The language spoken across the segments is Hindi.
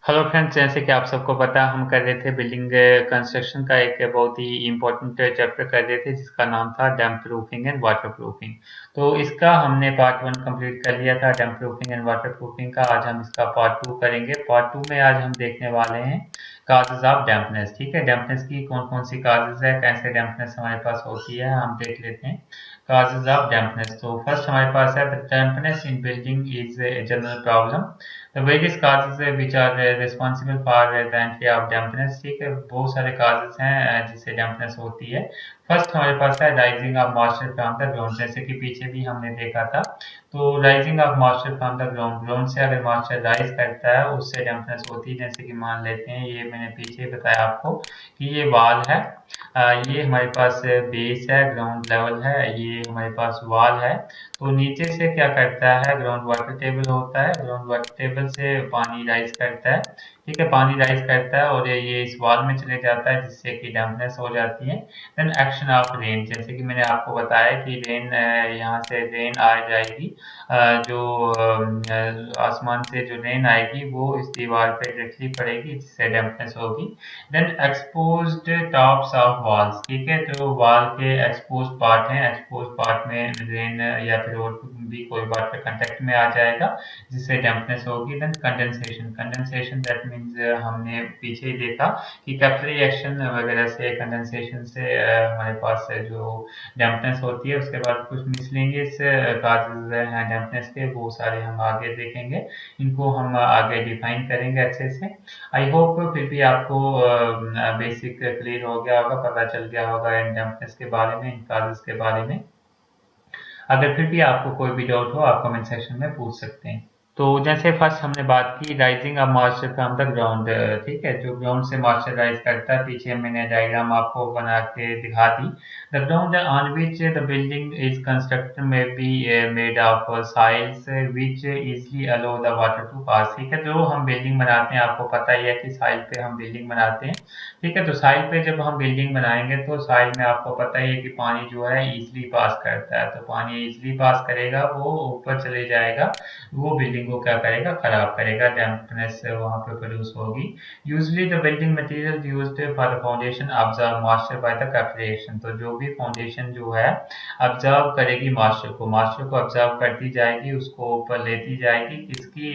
हेलो फ्रेंड्स, जैसे कि आप सबको पता है हम कर रहे थे बिल्डिंग कंस्ट्रक्शन का एक बहुत ही इम्पोर्टेंट चैप्टर कर रहे थे जिसका नाम था डैम्प प्रूफिंग एंड वाटर प्रूफिंग। तो इसका हमने पार्ट 1 कंप्लीट कर लिया था, डैम्प प्रूफिंग एंड वाटर प्रूफिंग का। आज हम इसका पार्ट 2 करेंगे। पार्ट 2 में आज हम देखने वाले हैं काजेज ऑफ डैम्पनेस। ठीक है, डैम्पनेस की कौन कौन सी काजेज है, कैसे डैम्पनेस हमारे पास होती है, हम देख लेते हैं। काजेज ऑफ डैम्पनेस, तो फर्स्ट हमारे पास है dampness in building is a general problem. The various causes which are responsible for the entry of dampness। ठीक है, बहुत सारे causes हैं जिससे dampness होती है। फर्स्ट हमारे पास है rising of moisture from the ground, जैसे कि पीछे भी हमने देखा था। तो rising of moisture from the ground, ground से अगर मॉइस्चर राइज करता है उससे dampness होती है। जैसे कि मान लेते हैं, ये मैंने पीछे बताया आपको कि ये वाल है, ये हमारे पास बेस है, ग्राउंड लेवल है, ये हमारे पास वॉल है। तो नीचे से क्या करता है, ग्राउंड वाटर टेबल होता है, ग्राउंड वाटर टेबल से पानी राइज करता है। ठीक है, पानी राइज करता है और ये इस वॉल में चले जाता है जिससे कि डैम्पनेस हो जाती है। देन एक्शन ऑफ रेन, जैसे कि मैंने आपको बताया कि रेन, यहाँ से रेन आ जाएगी, जो आसमान से जो रेन आएगी वो इस दीवार पे डायरेक्टली पड़ेगी जिससे डैम्पनेस होगी। Then exposed tops of walls, ठीक है, जो वॉल के एक्सपोज पार्ट हैं, एक्सपोज पार्ट में रेन या फिर और भी कोई वाटर कांटेक्ट में आ जाएगा जिससे डैम्पनेस होगी। Then condensation, condensation that means हमने पीछे ही देखा कि कैपिलरी एक्शन वगैरह से, कंडेंसेशन से हमारे पास जो डैम्पनेस होती है। उसके बाद कुछ मिसलेनियस काजेज हैं डैम्पनेस के, वो सारे हम आगे देखेंगे, इनको हम आगे डिफाइन करेंगे अच्छे से। आई होप फिर भी आपको बेसिक क्लियर हो गया होगा, पता चल गया होगा इन डैम्पनेस के बारे में, इन काजेस के बारे में। अगर फिर भी आपको कोई भी डाउट हो आप कमेंट सेक्शन में पूछ सकते हैं। तो जैसे फर्स्ट हमने बात की rising of moisture from the ground, ठीक है, जो ग्राउंड से मॉइस्चर राइज करता है। पीछे मैंने डायग्राम आपको बना के दिखा दी। The ground on which the building is constructed may be made of soils which easily allow the water to pass. ठीक है, जो हम बिल्डिंग बनाते हैं, आपको पता ही है कि साइल पे हम बिल्डिंग बनाते हैं। ठीक है, तो साइल पे जब हम बिल्डिंग बनाएंगे तो साइल में आपको पता ही है कि पानी जो है इजली पास करता है। तो पानी इजली पास करेगा, वो ऊपर चले जाएगा, वो बिल्डिंग को क्या करेगा, खराब करेगा, डैम्पनेस वहां पे प्रोड्यूस होगी। Usually the building material used for the foundation observe moisture by the capillary action. तो जो भी फाउंडेशन जो है ऑब्जर्व करेगी मॉइस्चर को, मॉइस्चर को ऑब्जर्व करती जाएगी, उसको ऊपर लेती जाएगी, किसकी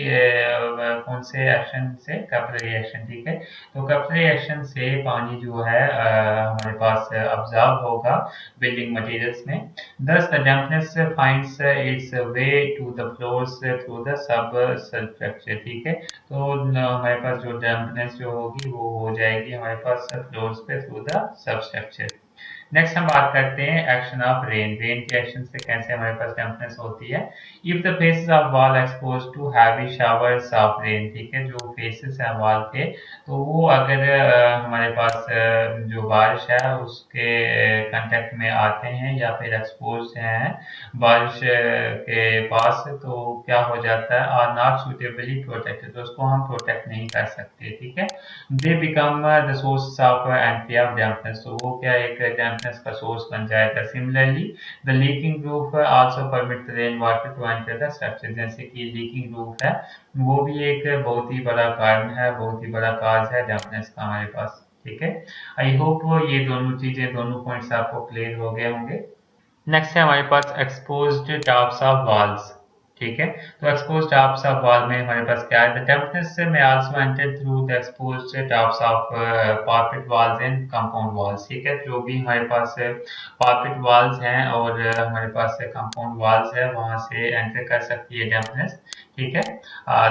कौन से एक्शन से, कैपिलरी एक्शन। ठीक है, तो कैपिलरी एक्शन से पानी जो है हमारे पास ऑब्जर्व होगा बिल्डिंग मटेरियल्स में। Thus, the dampness finds its way to the floors through the substructure। ठीक है, तो हमारे पास जो dampness जो होगी वो हो जाएगी हमारे पास फ्लोर्स पे थ्रू द सबस्ट्रक्चर। नेक्स्ट हम बात करते हैं एक्शन ऑफ रेन, रेन के एक्शन से कैसे हमारे पास डैम्पनेस होती है। If the faces of wall expose to heavy showers of rain, ठीक है, जो फेसेस हैं वॉल के, तो वो अगर हमारे पास जो बारिश है उसके कांटेक्ट में आते हैं या फिर एक्सपोज हैं बारिश के पास, तो क्या हो जाता है, आर नॉट सुटेबली प्रोटेक्टेड, तो उसको हम प्रोटेक्ट नहीं कर सकते। ठीक है, they become the source of anti of dampness, तो वो क्या एक डैम्पनेस का सोर्स बन जाएगा। Similarly the leaking roof also permit rain water to enter the structure, जैसे कि लीकिंग रूफ है वो भी एक बहुत ही बड़ा कारण है, बहुत ही बड़ा काज है डैम्पनेस का हमारे पास। ठीक है, आई होप ये दोनों चीजें, दोनों पॉइंट्स आपको क्लियर हो गए होंगे। नेक्स्ट है हमारे पास एक्सपोज्ड टॉप्स ऑफ वॉल्स। ठीक है, तो एक्सपोज्ड टॉप्स ऑफ वॉल में हमारे पास क्या है, द टेम्परेचर से में also enter through the exposed tops of parapet walls and compound walls. ठीक है, जो भी हमारे पास पार्पेट वॉल्स हैं और हमारे पास कंपाउंड वॉल्स है, वहां से एंटर कर सकती है डैम्पनेस। ठीक है,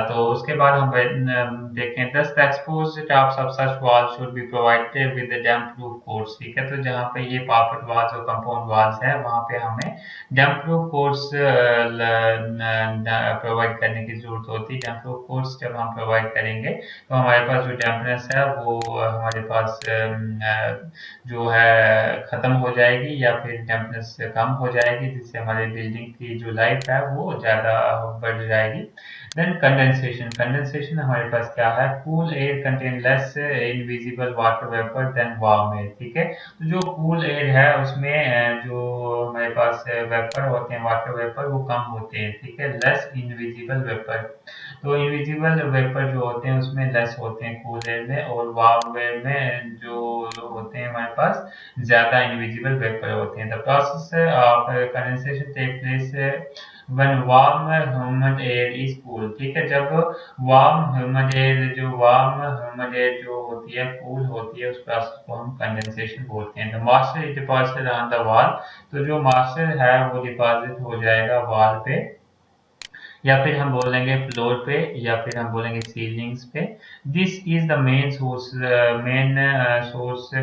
तो उसके बाद हम देखें, दस the exposed tops of such wall should be provided with damp proof quotes. ठीक है, तो जहाँ पे ये पार्पेट वॉल्स और कंपाउंड वॉल्स है वहाँ पे हमें डैम्प प्रूफ कोट्स प्रोवाइड करने की जरूरत होती है। डैम्प प्रूफ कोट्स जब हम प्रोवाइड करेंगे तो हमारे पास जो डैम्पनेस है वो हमारे पास जो है खत्म हो जाएगी या फिर डैम्पनेस कम हो जाएगी, जिससे हमारे बिल्डिंग की जो लाइफ है वो ज़्यादा बढ़ जाएगी। देन कंडेंसेशन, कंडेंसेशन हमारे पास क्या है, cool air contain less invisible water vapour than warm air. ठीक है, तो जो कूल एयर है उसमें जो हमारे पास वेपर होते हैं, वाटर वेपर, वो कम होते हैं, ठीक है, लेस इनविजिबल वेपर। तो इनविजिबल वेपर जो होते हैं उसमें लेस होते हैं कूल एयर में, और वार्म एयर में जो होते हैं हमारे पास ज्यादा इनविजिबल वेपर होते हैं। The process of condensation take place when warm humid air is cool, ठीक है, जब वार्म ह्यूमिड एयर जो होती है कूल होती है, उस प्रोसेस को हम कंडेंसेशन बोलते हैं। The moisture is deposited on the wall, तो जो मॉइस्चर है वो डिपॉजिट हो जाएगा वॉल पे, या फिर हम बोलेंगे फ्लोर पे, या फिर हम बोलेंगे सीलिंग्स पे। This is the main source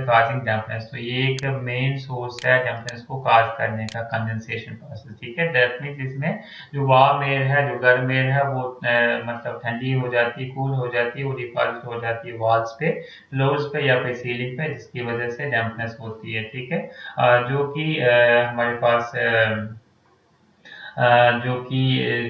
causing dampness, तो ये एक मेन सोर्स है डैम्पनेस को काज करने का, कंडेंसेशन प्रोसेस, ठीक है। दैट मीन्स इसमें जो वार्म एयर है, जो गर्म एयर है, वो मतलब ठंडी हो जाती है, कूल हो जाती है, वो डिपॉजिट हो जाती है वॉल्स पे, फ्लोर्स पे या फिर सीलिंग पे, जिसकी वजह से डैम्पनेस होती है, ठीक है। जो कि हमारे पास जो कि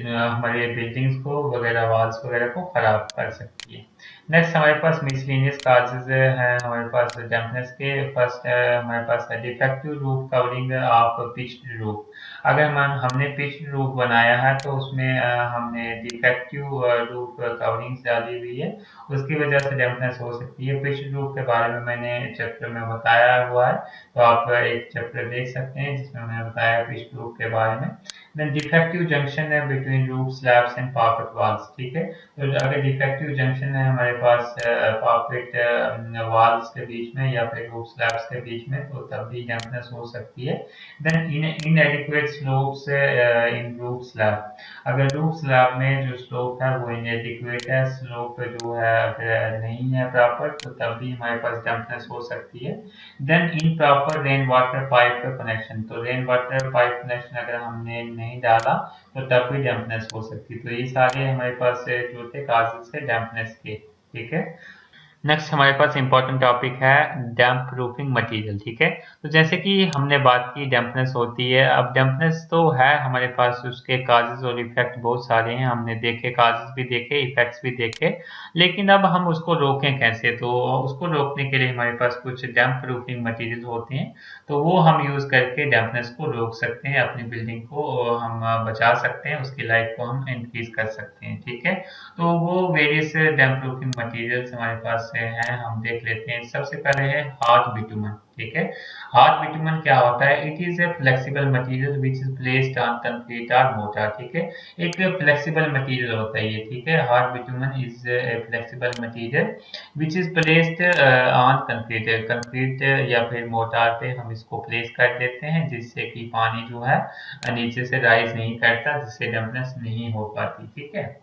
हमारे बिल्डिंग्स को वगैरह, वॉल्स वगैरह को खराब कर सकती है। नेक्स्ट हमारे पास मिसलेनियस काजेज हैं हमारे पास डैम्पनेस के। फर्स्ट है हमारे पास defective roof covering of pitched roof. अगर हमने पिच्ड रूफ बनाया है तो उसमें हमने डिफेक्टिव रूफ कवरिंग्स डाली हुई है, उसकी वजह से डैम्पनेस हो सकती है। पिच्ड रूफ के बारे में मैंने चैप्टर में बताया हुआ है, तो आप एक चैप्टर देख सकते हैं जिसमें मैंने बताया पिच्ड रूफ के बारे में। देन डिफेक्टिव जंक्शन है between roof slabs and parapet walls, ठीक है। तो अगर डिफेक्टिव जंक्शन है हमारे पास पार्पेट वॉल्स के बीच में या फिर रूफ स्लैब्स के बीच में, तो तब भी डैम्पनेस हो सकती है। देन इनएडिक्वेट स्लोप्स इन रूफ स्लैब, अगर रूफ स्लैब में जो स्लोप है वो इनएडिक्वेट है, स्लोप जो है अगर नहीं है प्रॉपर, तो तब भी हमारे पास डैम्पनेस हो सकती है। Then improper rain water pipe connection, तो रेन वाटर पाइप कनेक्शन अगर हमने नहीं डाला तो तब भी डैम्पनेस हो सकती है। तो ये सारे हमारे पास जो थे काजेस है डैम्पनेस के, ठीक है। नेक्स्ट हमारे पास इंपॉर्टेंट टॉपिक है डैम्प प्रूफिंग मटेरियल, ठीक है। तो जैसे कि हमने बात की डैम्पनेस होती है, अब डैम्पनेस तो है हमारे पास, उसके काजेज और इफेक्ट बहुत सारे हैं, हमने देखे, काजेज भी देखे, इफेक्ट्स भी देखे, लेकिन अब हम उसको रोकें कैसे? तो उसको रोकने के लिए हमारे पास कुछ डैम्प प्रूफिंग मटेरियल होते हैं, तो वो हम यूज करके डैम्पनेस को रोक सकते हैं, अपनी बिल्डिंग को हम बचा सकते हैं, उसकी लाइफ को हम इंक्रीज कर सकते हैं, ठीक है। तो वो वेरियस डैम्प प्रूफिंग मटेरियल्स हमारे पास हैं, हम देख लेते हैं। सबसे पहले है हार्ड बिटुमन, ठीक है। हार्ड बिटुमन क्या होता है? It is a flexible material which is placed on concrete और मोर्टार, ठीक है। एक फ्लेक्सिबल मटेरियल होता है ये, ठीक है। Hard bitumen is a flexible material which is placed on concrete, concrete या फिर मोर्टार पे हम इसको प्लेस कर देते हैं, जिससे कि पानी जो है नीचे से राइज नहीं करता, जिससे डैम्पनेस नहीं हो पाती, ठीक है।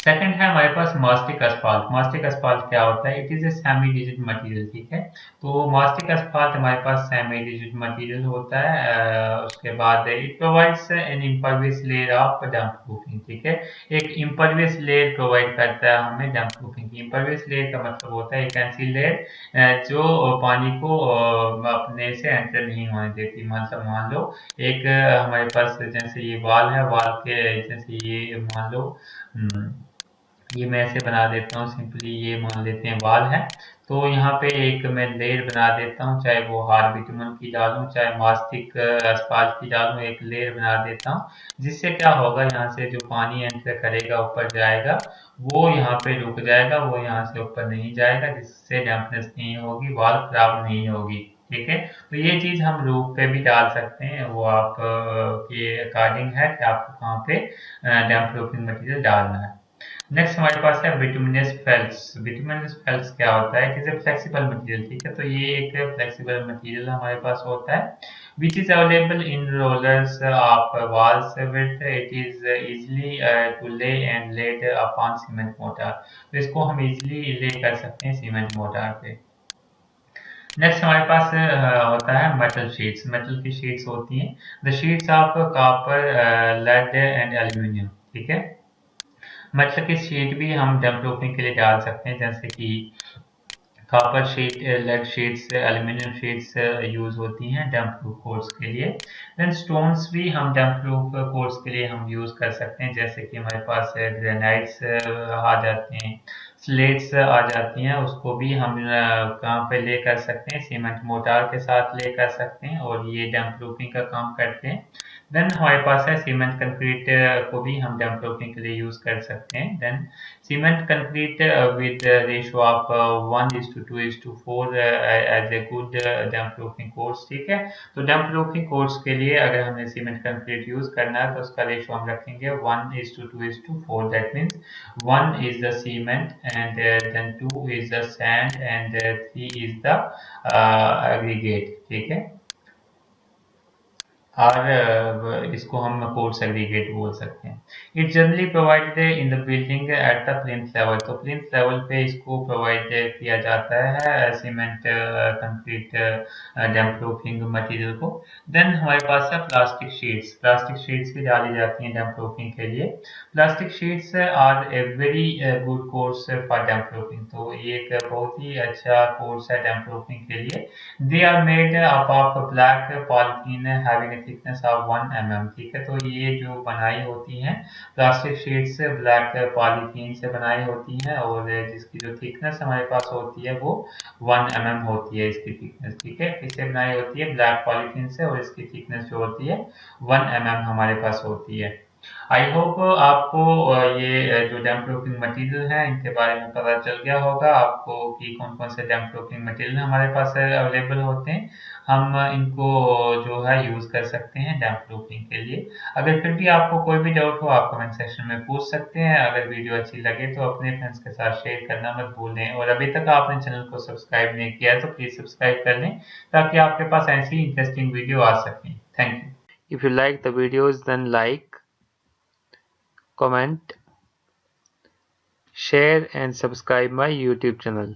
सेकंड है हमारे पास मास्टिक अस्फाल्ट। मास्टिक अस्फाल्ट क्या होता है? It is a semi rigid material, ठीक है। तो मास्टिक अस्फाल्ट हमारे पास सेमी रिजिड मटेरियल होता है। उसके बाद it provides N impervious layer of damp proofing, ठीक है। एक इम्परवियस लेयर प्रोवाइड करता है हमें डैम्प प्रूफिंग की। इम्परवियस लेयर का मतलब होता है एक ऐसी लेयर जो पानी को अपने से एंटर नहीं होने देती। मतलब मान लो एक हमारे पास जैसे ये वाल है, वाल के जैसे ये मान लो ये मैं ऐसे बना देता हूँ सिंपली, ये मान लेते हैं वाल है, तो यहाँ पे एक मैं लेयर बना देता हूँ, चाहे वो हार्ड बिटुमन की डालूं चाहे मास्टिक अस्फाल्ट की डालूं, एक लेयर बना देता हूँ, जिससे क्या होगा, यहाँ से जो पानी एंटर करेगा ऊपर जाएगा, वो यहाँ पे रुक जाएगा, वो यहाँ से ऊपर नहीं जाएगा, जिससे डैम्पनेस नहीं होगी, वाल खराब नहीं होगी, ठीक है। तो ये चीज हम रूफ पे भी डाल सकते हैं, वो आप के अकॉर्डिंग है कि आपको कहाँ पे डैम्प प्रूफिंग मटेरियल डालना है। नेक्स्ट हमारे पास है बिटुमिनस फेल्स। बिटुमिनस फेल्स क्या होता है? It is a flexible material, ठीक है। तो ये एक फ्लेक्सिबल मटेरियल हमारे पास होता है which is available in rollers of walls with it is easily to lay and laid upon cement mortar, तो इसको हम इजीली ले कर सकते हैं सीमेंट मोर्टार पे। नेक्स्ट हमारे पास होता है मेटल शीट्स। मेटल की शीट्स होती हैं the sheets of copper, lead and aluminium, ठीक है। मेटल की शीट भी हम डैम्प प्रूफिंग के लिए डाल सकते हैं, जैसे कि copper sheet, lead sheets, aluminium sheets use होती हैं डैम्प प्रूफ कोर्स के लिए। देन स्टोन्स भी हम डैम्प प्रूफ कोर्स के लिए हम यूज कर सकते हैं, जैसे कि हमारे पास ग्रेनाइट्स आ जाते हैं, स्लेट्स आ जाती हैं, उसको भी हम कहाँ पे ले कर सकते हैं, सीमेंट मोर्टार के साथ ले कर सकते हैं और ये डैम्प प्रूफिंग का काम करते हैं। देन हमारे पास है सीमेंट कंक्रीट, को भी हम डैम्प प्रूफिंग के लिए यूज कर सकते हैं। Then cement concrete with ratio of 1:2:4 as a good damp proofing course, ठीक है। तो डैम्प प्रूफिंग कोर्स के लिए अगर हमें सीमेंट कंक्रीट यूज करना है तो उसका रेशो हम रखेंगे 1:2:4, that means 1 is the cement and then 2 is the sand and 3 is the aggregate, ठीक है। और इसको हम कोर्स एग्रीगेट बोल सकते हैं। It generally provided in the building at the plinth level, तो प्लिंथ लेवल पे इसको प्रोवाइड किया जाता है सीमेंट कंक्रीट डैम्प प्रूफिंग मटेरियल को। देन हमारे पास है प्लास्टिक शीट्स, प्लास्टिक शीट्स भी डाली जाती हैं डैम्प प्रूफिंग के लिए। Plastic sheets are a very good course for damp proofing, तो ये एक बहुत ही अच्छा कोर्स है डैम्प प्रूफिंग के लिए। They are made up of black polythene having a thickness of 1 mm, ठीक है। तो ये जो बनाई होती हैं प्लास्टिक शीट्स ब्लैक पॉलिथीन से बनाई होती हैं और जिसकी जो थिकनेस हमारे पास होती है वो 1 mm होती है इसकी थिकनेस, ठीक है। किससे बनाई होती है? ब्लैक पॉलिथीन से, और इसकी थिकनेस जो होती है 1 mm हमारे पास होती है। आई होप आपको ये जो डैम्प प्रूफिंग मटेरियल है इनके बारे में पता चल गया होगा आपको कि कौन कौन से डैम्प प्रूफिंग मटेरियल हमारे पास अवेलेबल होते हैं। हम इनको जो है यूज कर सकते हैं डैम्प प्रूफिंग के लिए। अगर फिर भी आपको कोई भी डाउट हो आप कमेंट सेक्शन में पूछ सकते हैं। अगर वीडियो अच्छी लगे तो अपने फ्रेंड्स के साथ शेयर करना मत भूलें, और अभी तक आपने चैनल को सब्सक्राइब नहीं किया तो प्लीज सब्सक्राइब कर लें ताकि आपके पास ऐसी इंटरेस्टिंग वीडियो आ सकें। Thank you. If you like the videos, then like, comment, share and subscribe my YouTube channel.